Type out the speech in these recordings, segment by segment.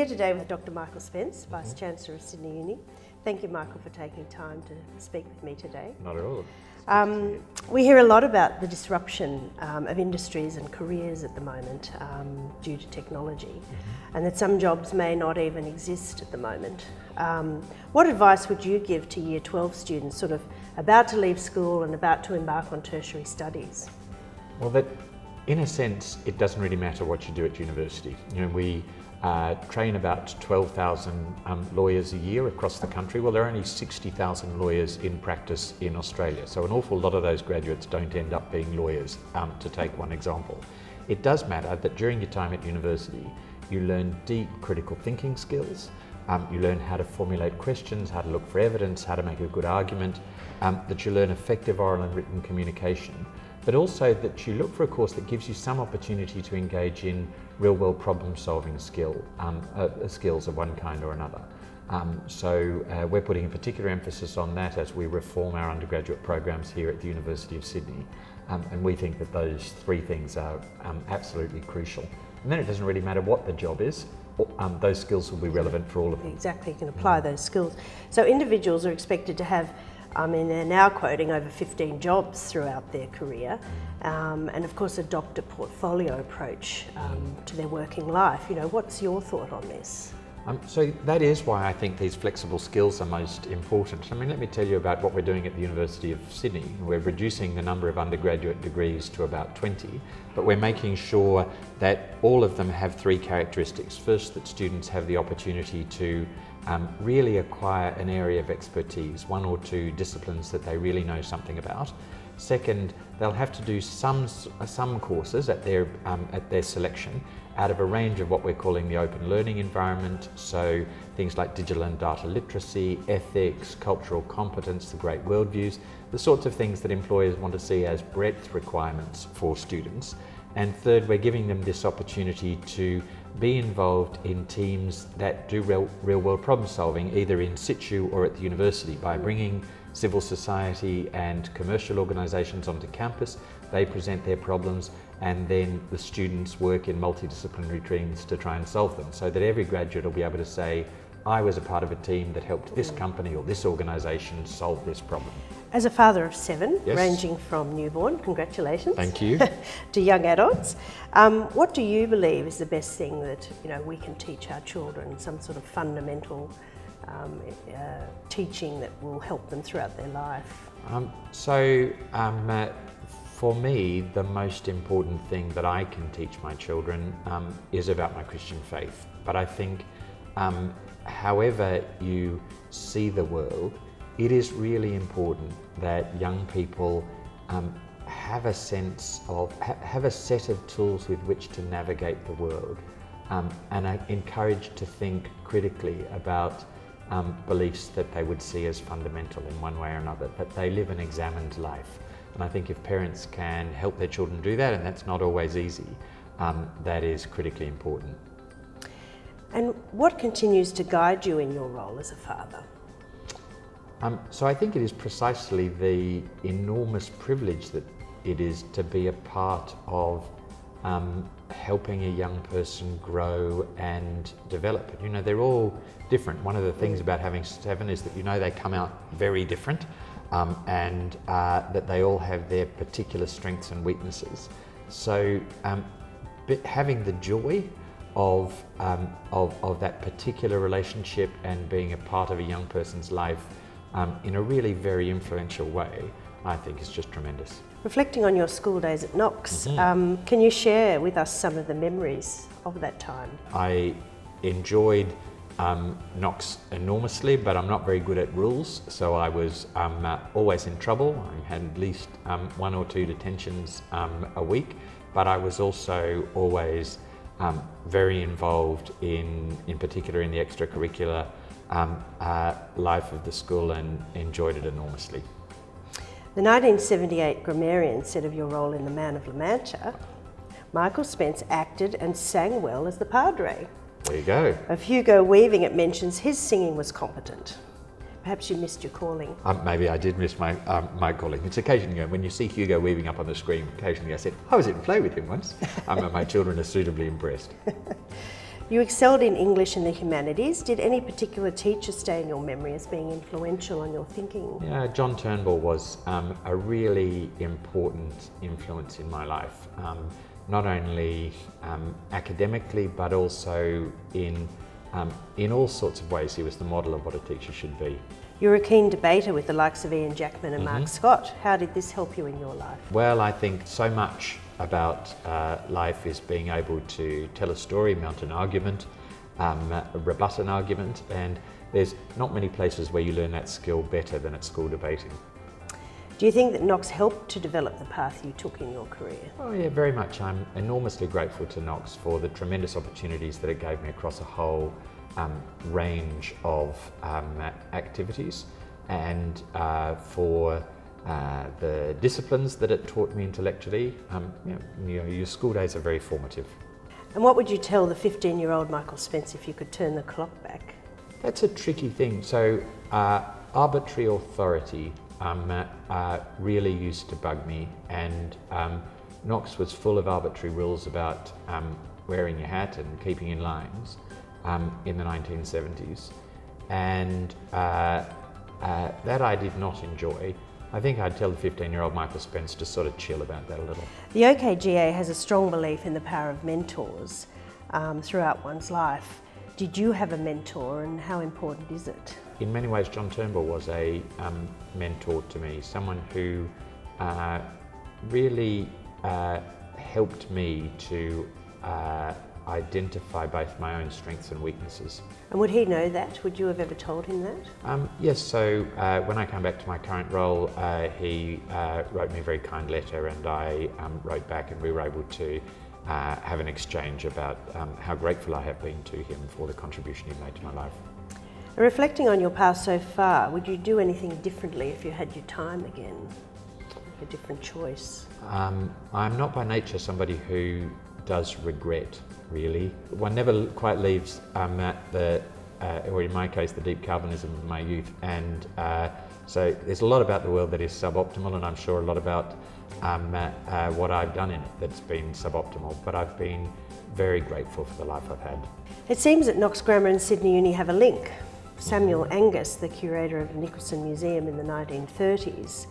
here today with Dr Michael Spence, Vice Chancellor of Sydney Uni. Thank you, Michael, for taking time to speak with me today. Not at all. We hear a lot about the disruption of industries and careers at the moment due to technology, and that some jobs may not even exist at the moment. What advice would you give to Year 12 students sort of about to leave school and about to embark on tertiary studies? Well, that in a sense, it doesn't really matter what you do at university. You know, we train about 12,000 lawyers a year across the country. Well, there are only 60,000 lawyers in practice in Australia, so an awful lot of those graduates don't end up being lawyers, to take one example. It does matter that during your time at university, you learn deep critical thinking skills, you learn how to formulate questions, how to look for evidence, how to make a good argument, that you learn effective oral and written communication, but also that you look for a course that gives you some opportunity to engage in real-world problem-solving skills of one kind or another. So we're putting a particular emphasis on that as we reform our undergraduate programs here at the University of Sydney, and we think that those three things are absolutely crucial. And then it doesn't really matter what the job is, those skills will be relevant for all of them. Exactly, you can apply those skills. So individuals are expected to have, I mean, they're now quoting over 15 jobs throughout their career, and of course adopt a portfolio approach to their working life. You know, what's your thought on this? So that is why I think these flexible skills are most important. I mean, let me tell you about what we're doing at the University of Sydney. We're reducing the number of undergraduate degrees to about 20, but we're making sure that all of them have three characteristics. First, that students have the opportunity to really acquire an area of expertise, one or two disciplines that they really know something about. Second, they'll have to do some courses at their selection out of a range of what we're calling the open learning environment, so things like digital and data literacy, ethics, cultural competence, the great worldviews, the sorts of things that employers want to see as breadth requirements for students. And third, we're giving them this opportunity to be involved in teams that do real-world problem solving, either in situ or at the university, by bringing civil society and commercial organisations onto campus. They present their problems, and then the students work in multidisciplinary teams to try and solve them, so that every graduate will be able to say, I was a part of a team that helped this company or this organisation solve this problem. As a father of 7, Yes. ranging from newborn, congratulations, Thank you, to young adults, what do you believe is the best thing that we can teach our children? Some sort of fundamental teaching that will help them throughout their life? For me, the most important thing that I can teach my children is about my Christian faith. But I think however you see the world, it is really important that young people have a sense of, have a set of tools with which to navigate the world, and are encouraged to think critically about beliefs that they would see as fundamental in one way or another, that they live an examined life. And I think if parents can help their children do that, and that's not always easy, that is critically important. And what continues to guide you in your role as a father? So I think it is precisely the enormous privilege that it is to be a part of helping a young person grow and develop. You know, they're all different. One of the things about having 7 is that they come out very different, and that they all have their particular strengths and weaknesses. So having the joy of that particular relationship and being a part of a young person's life in a really very influential way, I think is just tremendous. Reflecting on your school days at Knox, can you share with us some of the memories of that time? I enjoyed Knox enormously, but I'm not very good at rules, so I was always in trouble. I had at least 1 or 2 detentions a week, but I was also always very involved in particular in the extracurricular life of the school, and enjoyed it enormously. The 1978 grammarian said of your role in The Man of La Mancha, Michael Spence acted and sang well as the Padre. There you go. Of Hugo Weaving, it mentions his singing was competent. Perhaps you missed your calling. Maybe I did miss my calling. It's occasionally, when you see Hugo Weaving up on the screen, occasionally I said, I was in play with him once. My children are suitably impressed. You excelled in English and the humanities. Did any particular teacher stay in your memory as being influential on your thinking? Yeah, John Turnbull was a really important influence in my life, not only academically but also in all sorts of ways. He was the model of what a teacher should be. You're a keen debater with the likes of Ian Jackman and Mark Scott. How did this help you in your life? Well, I think so much about life is being able to tell a story, mount an argument, rebut an argument, and there's not many places where you learn that skill better than at school debating. Do you think that Knox helped to develop the path you took in your career? Oh yeah, very much. I'm enormously grateful to Knox for the tremendous opportunities that it gave me across a whole range of activities, and for the disciplines that it taught me intellectually. Your school days are very formative. And what would you tell the 15-year-old Michael Spence if you could turn the clock back? That's a tricky thing. So arbitrary authority really used to bug me, and Knox was full of arbitrary rules about wearing your hat and keeping in lines in the 1970s, and that I did not enjoy. I think I'd tell the 15-year-old Michael Spence to sort of chill about that a little. The OKGA has a strong belief in the power of mentors throughout one's life. Did you have a mentor, and how important is it? In many ways, John Turnbull was a mentor to me, someone who really helped me to identify both my own strengths and weaknesses. And would he know that? Would you have ever told him that? Yes, so when I came back to my current role, he wrote me a very kind letter, and I wrote back, and we were able to have an exchange about how grateful I have been to him for the contribution he made to my life. Reflecting on your past so far, would you do anything differently if you had your time again? A different choice? I'm not by nature somebody who does regret, really. One never quite leaves or in my case, the deep Calvinism of my youth, and so there's a lot about the world that is suboptimal, and I'm sure a lot about what I've done in it that's been suboptimal, but I've been very grateful for the life I've had. It seems that Knox Grammar and Sydney Uni have a link. Samuel Angus, the curator of the Nicholson Museum in the 1930s,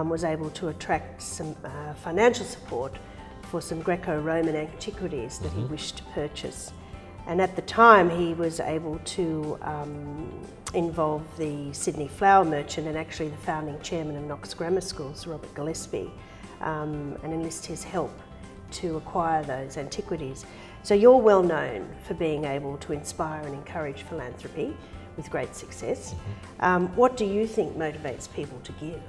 was able to attract some financial support for some Greco-Roman antiquities that he wished to purchase. And at the time he was able to involve the Sydney flour merchant and actually the founding chairman of Knox Grammar Schools, Robert Gillespie, and enlist his help to acquire those antiquities. So you're well known for being able to inspire and encourage philanthropy with great success. What do you think motivates people to give?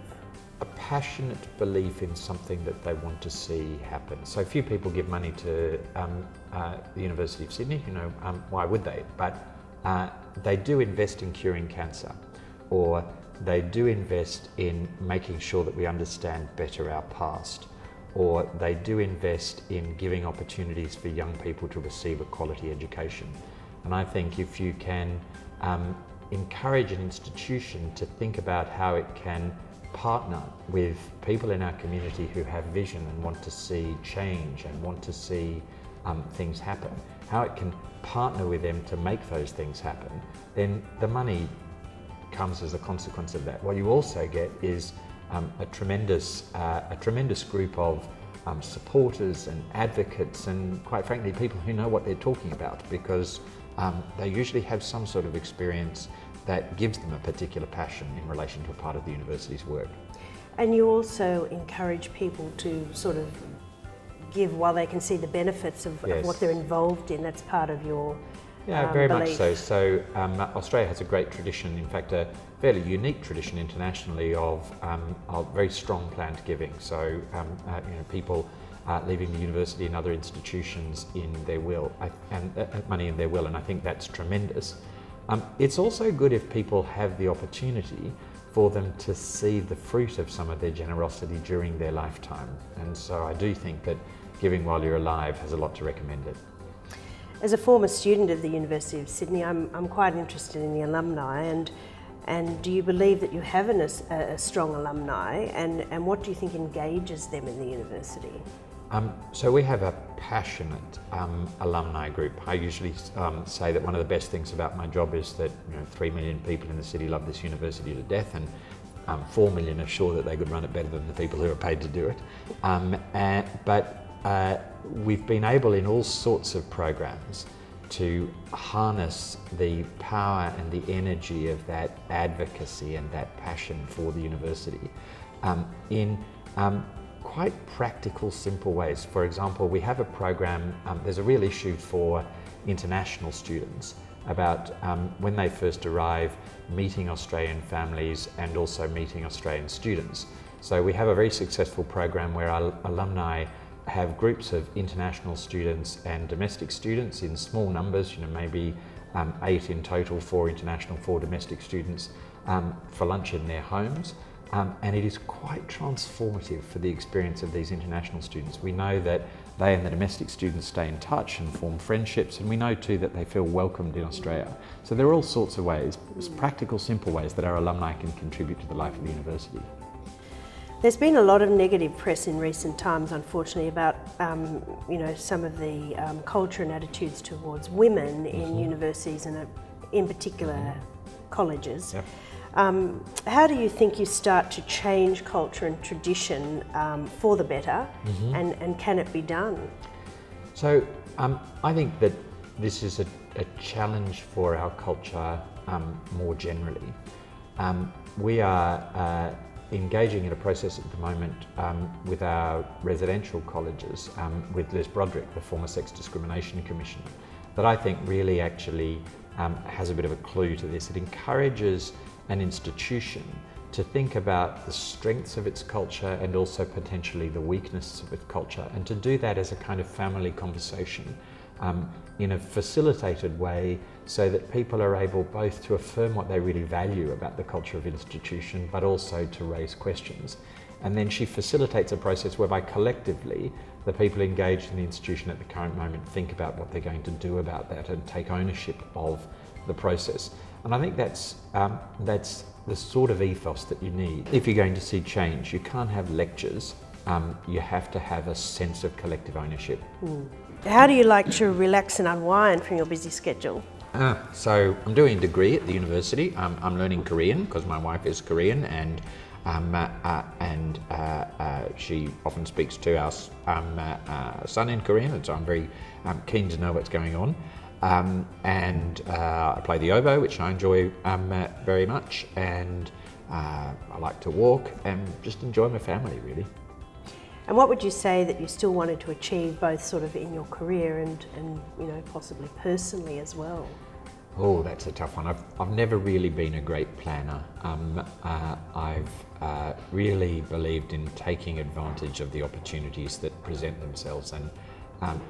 A passionate belief in something that they want to see happen. So few people give money to the University of Sydney, why would they? But they do invest in curing cancer, or they do invest in making sure that we understand better our past, or they do invest in giving opportunities for young people to receive a quality education. And I think if you can encourage an institution to think about how it can partner with people in our community who have vision and want to see change and want to see things happen, how it can partner with them to make those things happen, then the money comes as a consequence of that. What you also get is a tremendous group of supporters and advocates, and quite frankly people who know what they're talking about, because they usually have some sort of experience that gives them a particular passion in relation to a part of the university's work. And you also encourage people to sort of give while they can see the benefits of what they're involved in. That's part of your very belief. much so. So Australia has a great tradition, in fact a fairly unique tradition internationally of very strong planned giving. So people leaving the university and other institutions in their will, and money in their will, and I think that's tremendous. It's also good if people have the opportunity for them to see the fruit of some of their generosity during their lifetime. And so I do think that giving while you're alive has a lot to recommend it. As a former student of the University of Sydney, I'm quite interested in the alumni, and do you believe that you have a strong alumni, and what do you think engages them in the university? So we have a passionate alumni group. I usually say that one of the best things about my job is that 3 million people in the city love this university to death, and 4 million are sure that they could run it better than the people who are paid to do it. But we've been able in all sorts of programs to harness the power and the energy of that advocacy and that passion for the university in quite practical, simple ways. For example, we have a program, there's a real issue for international students about when they first arrive, meeting Australian families and also meeting Australian students. So we have a very successful program where our alumni have groups of international students and domestic students in small numbers, maybe 8 in total, 4 international, 4 domestic students, for lunch in their homes. And it is quite transformative for the experience of these international students. We know that they and the domestic students stay in touch and form friendships, and we know too that they feel welcomed in Australia. So there are all sorts of ways, practical, simple ways that our alumni can contribute to the life of the university. There's been a lot of negative press in recent times, unfortunately, about some of the culture and attitudes towards women in universities and in particular colleges. Yep. How do you think you start to change culture and tradition for the better, and can it be done? So I think that this is a challenge for our culture more generally. We are engaging in a process at the moment with our residential colleges, with Liz Broderick, the former Sex Discrimination Commissioner, that I think really actually has a bit of a clue to this. It encourages an institution to think about the strengths of its culture and also potentially the weaknesses of its culture, and to do that as a kind of family conversation in a facilitated way, so that people are able both to affirm what they really value about the culture of institution, but also to raise questions. And then she facilitates a process whereby collectively the people engaged in the institution at the current moment think about what they're going to do about that and take ownership of the process. And I think that's the sort of ethos that you need. If you're going to see change, you can't have lectures, you have to have a sense of collective ownership. How do you like to relax and unwind from your busy schedule? So I'm doing a degree at the university. I'm learning Korean because my wife is Korean, and she often speaks to our son in Korean, and so I'm very keen to know what's going on. I play the oboe, which I enjoy very much, and I like to walk and just enjoy my family, really. And what would you say that you still wanted to achieve, both sort of in your career and possibly personally as well? Oh, that's a tough one. I've never really been a great planner. I've really believed in taking advantage of the opportunities that present themselves, and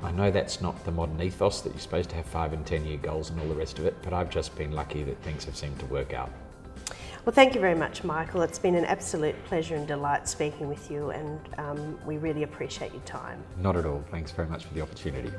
I know that's not the modern ethos, that you're supposed to have 5 and 10 year goals and all the rest of it, but I've just been lucky that things have seemed to work out. Well, thank you very much, Michael. It's been an absolute pleasure and delight speaking with you, and we really appreciate your time. Not at all. Thanks very much for the opportunity.